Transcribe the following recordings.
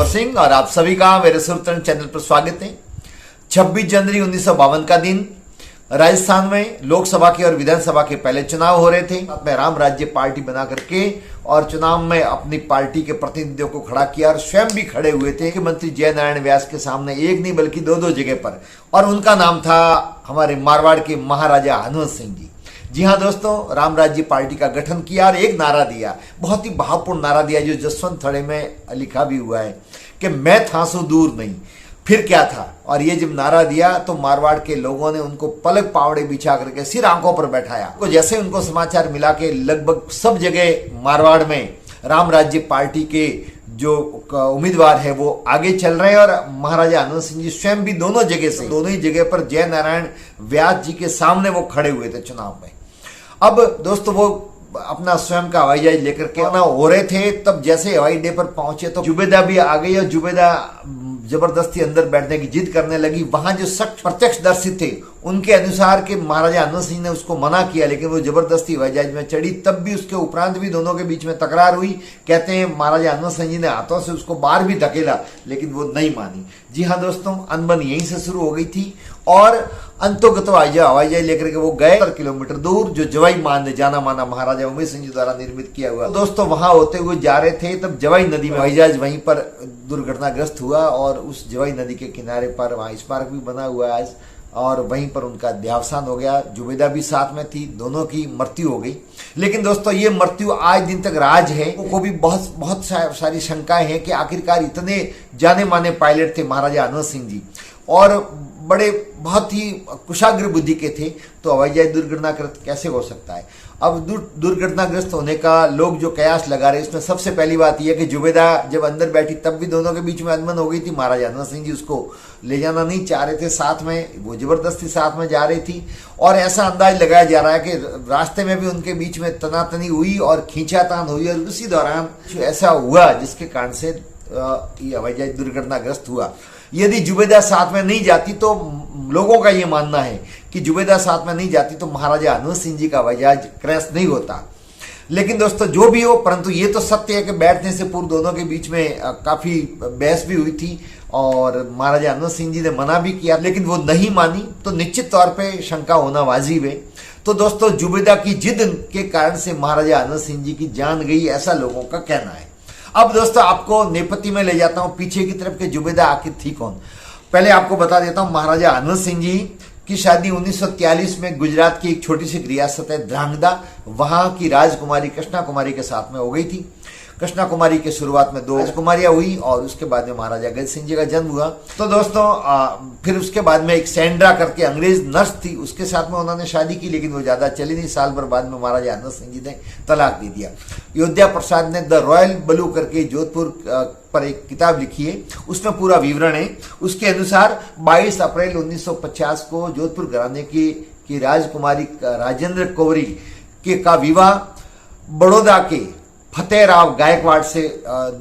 सिंह और आप सभी का मेरे सुरतन चैनल पर स्वागत है। 26 जनवरी 1952 का दिन राजस्थान में लोकसभा के और विधानसभा के पहले चुनाव हो रहे थे। मैं राम राज्य पार्टी बना करके और चुनाव में अपनी पार्टी के प्रतिनिधियों को खड़ा किया और स्वयं भी खड़े हुए थे कि मंत्री जय नारायण व्यास के सामने एक नहीं बल्कि दो जगह पर, और उनका नाम था हमारे मारवाड़ के महाराजा हनुमंत सिंह जी। जी हाँ दोस्तों, राम राज्य पार्टी का गठन किया और एक नारा दिया, बहुत ही भावपूर्ण नारा दिया जो जसवंत थड़े में लिखा भी हुआ है कि मैं था सो दूर नहीं। फिर क्या था, और ये जब नारा दिया तो मारवाड़ के लोगों ने उनको पलक पावड़े बिछा करके सिर आंखों पर बैठाया। तो जैसे उनको समाचार मिला कि लगभग सब जगह मारवाड़ में राम राज्य पार्टी के जो उम्मीदवार है वो आगे चल रहे हैं, और महाराजा हनुमंत सिंह जी स्वयं भी दोनों ही जगह पर जय नारायण व्यास जी के सामने वो खड़े हुए थे चुनाव में। अब दोस्तों वो अपना स्वयं का हवाई जहाज लेकर के रवाना हो रहे थे। तब जैसे हवाई अड्डे पर पहुंचे तो जुबेदा भी आ गई और जुबेदा जबरदस्ती अंदर बैठने की जिद करने लगी। वहां जो सख्त प्रत्यक्षदर्शी थे उनके अनुसार के महाराजा हनुमंत सिंह ने उसको मना किया, लेकिन वो जबरदस्ती हवाई जहाज में चढ़ी। तब भी उसके उपरांत भी दोनों के बीच में तकरार हुई। कहते हैं महाराजा हनुमंत सिंह जी ने हाथों से उसको बाहर भी धकेला, लेकिन वो नहीं मानी। जी हाँ दोस्तों, अनबन यहीं से शुरू हो गई थी और अंतोगत हवाई जहाज लेकर के वो गए 70 किलोमीटर दूर, जो जवाई मान जाना माना महाराजा उमेश सिंह जी द्वारा निर्मित किया हुआ। दोस्तों वहां होते हुए जा रहे थे, तब जवाई नदी में हवाई जहाज वहीं पर दुर्घटनाग्रस्त हुआ और उस जवाई नदी के किनारे पर वहां स्मारक भी बना हुआ है और वहीं पर उनका देहावसान हो गया। जुबेदा भी साथ में थी, दोनों की मृत्यु हो गई। लेकिन दोस्तों ये मृत्यु आज दिन तक राज है। को भी बहुत सारी शंकाएं हैं कि आखिरकार इतने जाने माने पायलट थे महाराजा हनुमंत सिंह जी और बड़े बहुत ही कुशाग्र बुद्धि के थे, तो हवाई जहाज दुर्घटनाग्रस्त कैसे हो सकता है। अब दुर्घटनाग्रस्त होने का लोग जो कयास लगा रहे, इसमें सबसे पहली बात यह कि जुबेदा जब अंदर बैठी तब भी दोनों के बीच में अनबन हो गई थी। महाराजा हनुमंत सिंह जी उसको ले जाना नहीं चाह रहे थे साथ में, वो जबरदस्ती साथ में जा रही थी और ऐसा अंदाज लगाया जा रहा है कि रास्ते में भी उनके बीच में तनातनी हुई और खींचातान हुई और उसी दौरान ऐसा हुआ जिसके कारण से ये हवाई जहाज दुर्घटनाग्रस्त हुआ। यदि जुबेदा साथ में नहीं जाती तो लोगों का यह मानना है कि जुबेदा साथ में नहीं जाती तो महाराजा हनुमंत सिंह जी का हवाई जहाज क्रैश नहीं होता। लेकिन दोस्तों जो भी हो, परंतु ये तो सत्य है कि बैठने से पूर्व दोनों के बीच में काफी बहस भी हुई थी और महाराजा हनुमंत सिंह जी ने मना भी किया, लेकिन वो नहीं मानी, तो निश्चित तौर पे शंका होना वाजिब है। तो दोस्तों जुबेदा की जिद के कारण से महाराजा हनुमंत सिंह जी की जान गई, ऐसा लोगों का कहना है। अब दोस्तों आपको नेपथ्य में ले जाता हूं पीछे की तरफ के जुबेदा आखिर थी कौन। पहले आपको बता देता हूं, महाराजा हनुमंत सिंह जी की शादी 1943 में गुजरात की एक छोटी सी रियासत है ध्रांगधा, वहां की राजकुमारी कृष्णा कुमारी के साथ में हो गई थी। कृष्णा कुमारी के शुरुआत में 2 राजकुमारियां हुई और उसके बाद में महाराजा गज सिंह जी का जन्म हुआ। तो दोस्तों फिर उसके बाद में एक सैंड्रा करके अंग्रेज नर्स थी, उसके साथ में उन्होंने शादी की, लेकिन वो ज्यादा चली नहीं। साल भर बाद में महाराजा हनुमंत सिंह जी ने तलाक दे दिया। अयोध्या प्रसाद ने द रॉयल ब्लू करके जोधपुर पर एक किताब लिखी है, उसमें पूरा विवरण है। उसके अनुसार 22 अप्रैल 1950 को जोधपुर घराने की राजकुमारी राजेंद्र कौरी का विवाह बड़ौदा के फतेहराव गायकवाड़ से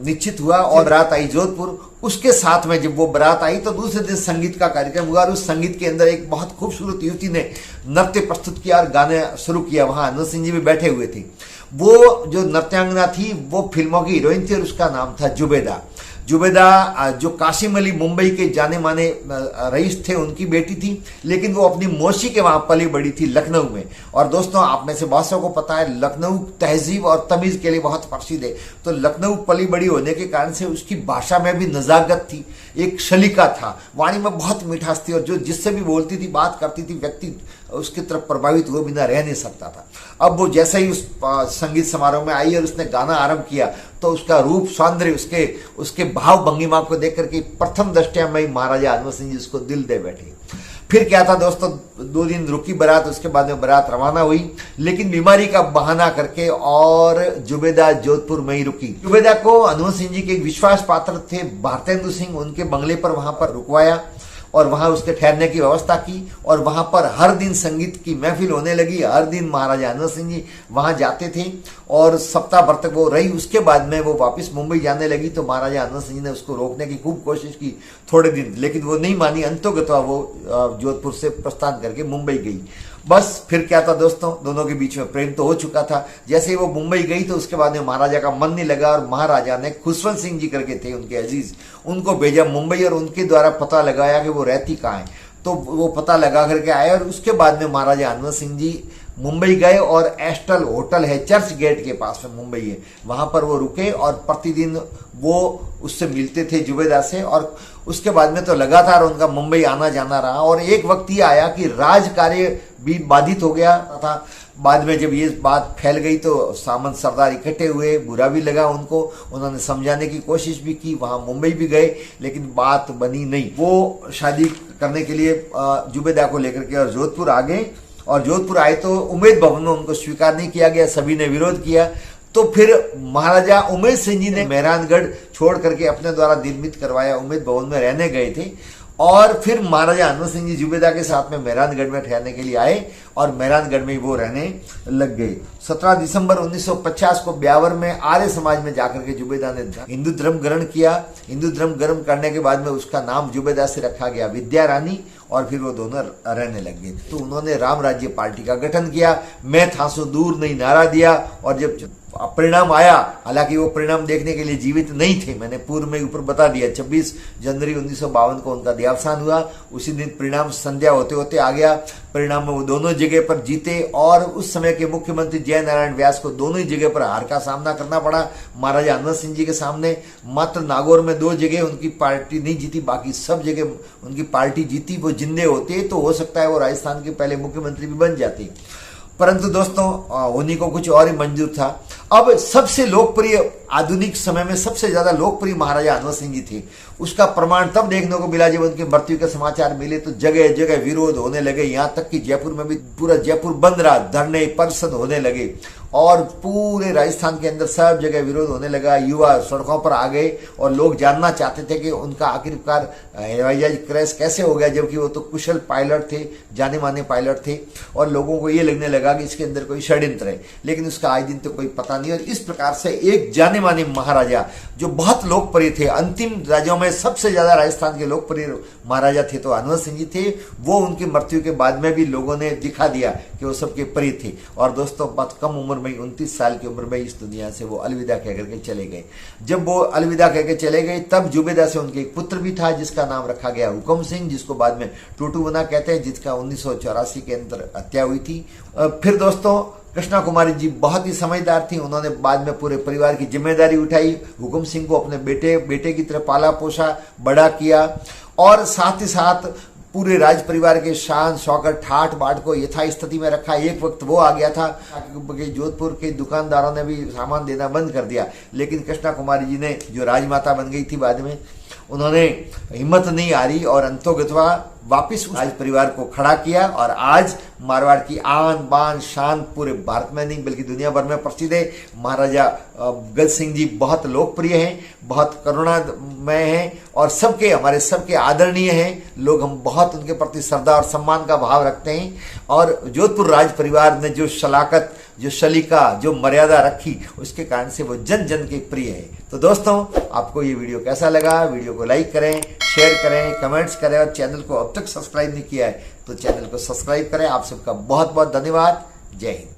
निश्चित हुआ और बारात आई जोधपुर। उसके साथ में जब वो बारात आई तो दूसरे दिन संगीत का कार्यक्रम हुआ और उस संगीत के अंदर एक बहुत खूबसूरत युवती ने नृत्य प्रस्तुत किया और गाने शुरू किया। वहां हनुमंत सिंह जी भी बैठे हुए थे। वो जो नृत्यांगना थी वो फिल्मों की हीरोइन थी और उसका नाम था जुबेदा। जुबेदा जो कासिम अली मुंबई के जाने माने रईस थे, उनकी बेटी थी, लेकिन वो अपनी मौसी के वहां पली बड़ी थी लखनऊ में। और दोस्तों आप में से बहुत को पता है लखनऊ तहजीब और तमीज के लिए बहुत प्रसिद्ध है। तो लखनऊ पली बड़ी होने के कारण से उसकी भाषा में भी नजाकत थी, एक सलीका था, वाणी में बहुत मिठास थी और जो जिससे भी बोलती थी बात करती थी व्यक्ति उसकी तरफ प्रभावित हुए बिना रह नहीं सकता था। अब वो जैसे ही उस संगीत समारोह में आई और उसने गाना आरंभ किया तो उसका रूप सौंदर्य उसके भाव भंगिमा को देख करके प्रथम दृष्टया में महाराजा हनुमंत सिंह जी उसको दिल दे बैठे। फिर क्या था दोस्तों, 2 दिन रुकी बारात, उसके बाद में बारात रवाना हुई, लेकिन बीमारी का बहाना करके और जुबेदा जोधपुर में ही रुकी। जुबेदा को हनुमंत सिंह जी के एक विश्वास पात्र थे भारतेंदु सिंह, उनके बंगले पर वहां पर रुकवाया और वहां उसके ठहरने की व्यवस्था की और वहां पर हर दिन संगीत की महफिल होने लगी। हर दिन महाराजा हनुमंत सिंह जी वहां जाते थे और सप्ताह भर तक वो रही। उसके बाद में वो वापस मुंबई जाने लगी तो महाराजा हनुमंत सिंह जी ने उसको रोकने की खूब कोशिश की थोड़े दिन, लेकिन वो नहीं मानी। अंततः वो जोधपुर से प्रस्थान करके मुंबई गई। बस फिर क्या था दोस्तों, दोनों के बीच में प्रेम तो हो चुका था। जैसे ही वो मुंबई गई तो उसके बाद में महाराजा का मन नहीं लगा और महाराजा ने खुशवंत सिंह जी करके थे उनके अजीज, उनको भेजा मुंबई और उनके द्वारा पता लगाया कि वो रहती कहाँ है। तो वो पता लगा करके आए और उसके बाद में महाराजा हनुमंत सिंह जी मुंबई गए और एस्टल होटल है चर्च गेट के पास में मुंबई है, वहां पर वो रुके और प्रतिदिन वो उससे मिलते थे जुबेदा से। और उसके बाद में तो लगातार उनका मुंबई आना जाना रहा और एक वक्त ये आया कि राज कार्य भी बाधित हो गया था। बाद में जब ये बात फैल गई तो सामंत सरदार इकट्ठे हुए, बुरा भी लगा उनको, उन्होंने समझाने की कोशिश भी की, वहां मुंबई भी गए लेकिन बात बनी नहीं। वो शादी करने के लिए जुबेदा को लेकर के और जोधपुर आ गए और जोधपुर आए तो उम्मेद भवन में उनको स्वीकार नहीं किया गया, सभी ने विरोध किया। तो फिर महाराजा उमेद सिंह जी ने मेहरानगढ़ छोड़ करके अपने द्वारा निर्मित करवाया उम्मेद भवन में रहने गए थे और फिर महाराजा हनुमंत सिंह जी जुबेदा के साथ में मेहरानगढ़ में ठहरने के लिए आए और मेहरानगढ़ में वो रहने लग गए। 17 दिसंबर 1950 को ब्यावर में आर्य समाज में जाकर के जुबेदा ने हिंदू धर्म ग्रहण किया। हिंदू धर्म ग्रहण करने के बाद में उसका नाम जुबेदा से रखा गया विद्या रानी और फिर वो दोनों रहने लग गए। तो उन्होंने राम राज्य पार्टी का गठन किया, मैं था सो दूर नहीं नारा दिया और जब परिणाम आया, हालांकि वो परिणाम देखने के लिए जीवित नहीं थे, मैंने पूर्व में ऊपर बता दिया, 26 जनवरी 1952 को उनका देहावसान हुआ। उसी दिन परिणाम संध्या होते होते आ गया। परिणाम में वो दोनों जगह पर जीते और उस समय के मुख्यमंत्री जय नारायण व्यास को दोनों ही जगह पर हार का सामना करना पड़ा। महाराजा हनुमंत सिंह जी के सामने मात्र नागौर में 2 जगह उनकी पार्टी नहीं जीती, बाकी सब जगह उनकी पार्टी जीती। वो जिंदे होते तो हो सकता है वो राजस्थान के पहले मुख्यमंत्री भी बन जाते, परंतु दोस्तों उन्हीं को कुछ और ही मंजूर था। अब सबसे लोकप्रिय, आधुनिक समय में सबसे ज्यादा लोकप्रिय महाराजा हनुमंत सिंह जी थे। उसका प्रमाण तब देखने को मिला जब उनकी मृत्यु के समाचार मिले तो जगह जगह विरोध होने लगे, यहाँ तक कि जयपुर में भी पूरा जयपुर बंद रहा, धरने प्रदर्शन होने लगे और पूरे राजस्थान के अंदर सब जगह विरोध होने लगा। युवा सड़कों पर आ गए और लोग जानना चाहते थे कि उनका आखिरकार हवाई जहाज क्रैश कैसे हो गया, जबकि वो तो कुशल पायलट थे, जाने माने पायलट थे और लोगों को ये लगने लगा कि इसके अंदर कोई षड्यंत्र है, लेकिन उसका आज दिन तो कोई पता नहीं। और इस प्रकार से एक जाने माने महाराजा जो बहुत लोकप्रिय थे, अंतिम राजाओं में सबसे ज्यादा राजस्थान के लोकप्रिय महाराजा थे तो हनुमंत सिंह जी थे। वो उनकी मृत्यु के बाद में भी लोगों ने दिखा दिया कि वो सबके प्रिय थे। और दोस्तों बहुत कम उम्र में, 29 साल की उम्र में इस दुनिया से वो अलविदा कह करके चले गए। जब वो अलविदा कह के चले गए तब जुबेदा से उनके एक पुत्र भी था जिसका नाम रखा गया हुकम सिंह, जिसको बाद में टूटू बना कहते हैं, जिसका 1984 के अंदर हत्या हुई थी। फिर दोस्तों कृष्णा कुमारी जी बहुत ही समझदार थी, उन्होंने बाद में पूरे परिवार की जिम्मेदारी उठाई, हुकुम सिंह को अपने बेटे की तरह पाला पोसा बड़ा किया और साथ ही साथ पूरे राज परिवार के शान शौकत ठाट बाट को यथास्थिति में रखा। एक वक्त वो आ गया था कि जोधपुर के दुकानदारों ने भी सामान देना बंद कर दिया, लेकिन कृष्णा कुमारी जी ने जो राजमाता बन गई थी बाद में, उन्होंने हिम्मत नहीं हारी और अंतोगत्वा वापिस राज परिवार को खड़ा किया और आज मारवाड़ की आन बान शान पूरे भारत में नहीं बल्कि दुनिया भर में प्रसिद्ध है। महाराजा गज सिंह जी बहुत लोकप्रिय हैं, बहुत करुणामय हैं और हमारे सबके आदरणीय हैं। लोग हम बहुत उनके प्रति श्रद्धा और सम्मान का भाव रखते हैं और जोधपुर राज परिवार ने जो शलाकत, जो शलिका, जो मर्यादा रखी, उसके कारण से वो जन जन के प्रिय है। तो दोस्तों आपको ये वीडियो कैसा लगा? वीडियो को लाइक करें, शेयर करें, कमेंट्स करें और चैनल को अब तक सब्सक्राइब नहीं किया है तो चैनल को सब्सक्राइब करें। आप सबका बहुत बहुत धन्यवाद। जय हिंद।